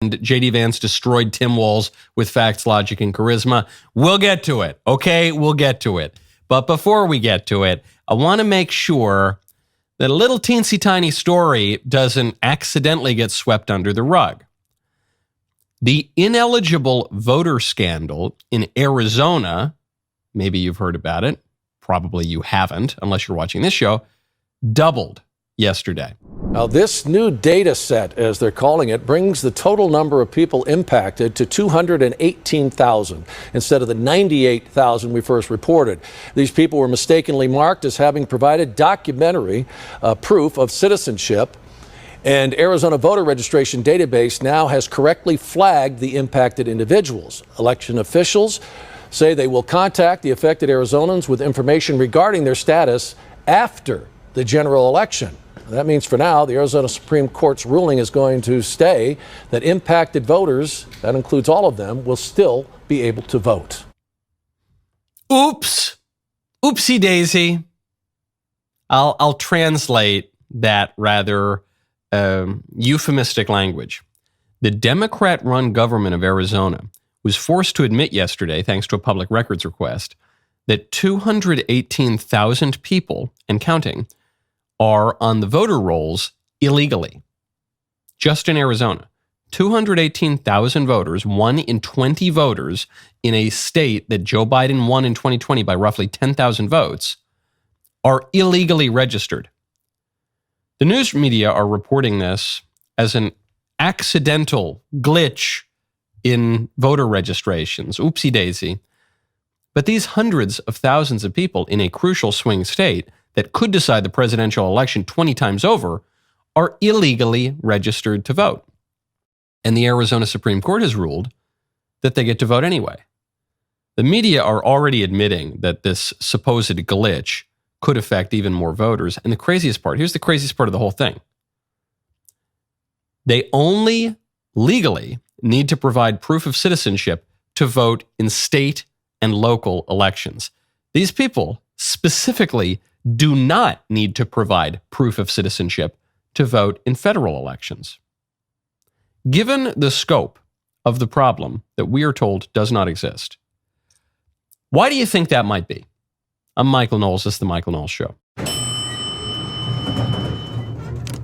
And J.D. Vance destroyed Tim Walz with facts, logic, and charisma. We'll get to it, okay? We'll get to it. But before we get to it, I want to make sure that a little teensy tiny story doesn't accidentally get swept under the rug. The ineligible voter scandal in Arizona, maybe you've heard about it, probably you haven't, unless you're watching this show, doubled yesterday. Now, this new data set, as they're calling it, brings the total number of people impacted to 218,000 instead of the 98,000 we first reported. These people were mistakenly marked as having provided documentary proof of citizenship, and Arizona voter registration database now has correctly flagged the impacted individuals. Election officials say they will contact the affected Arizonans with information regarding their status after the general election. That means for now, the Arizona Supreme Court's ruling is going to stay that impacted voters, that includes all of them, will still be able to vote. Oops. Oopsie daisy. I'll translate that rather euphemistic language. The Democrat-run government of Arizona was forced to admit yesterday, thanks to a public records request, that 218,000 people, and counting, are on the voter rolls illegally. Just in Arizona, 218,000 voters, 1 in 20 voters in a state that Joe Biden won in 2020 by roughly 10,000 votes, are illegally registered. The news media are reporting this as an accidental glitch in voter registrations. Oopsie daisy. But these hundreds of thousands of people in a crucial swing state that could decide the presidential election 20 times over are illegally registered to vote. And the Arizona Supreme Court has ruled that they get to vote anyway. The media are already admitting that this supposed glitch could affect even more voters. And the craziest part, here's the craziest part of the whole thing. They only legally need to provide proof of citizenship to vote in state and local elections. These people specifically do not need to provide proof of citizenship to vote in federal elections. Given the scope of the problem that we are told does not exist, why do you think that might be? I'm Michael Knowles. This is The Michael Knowles Show.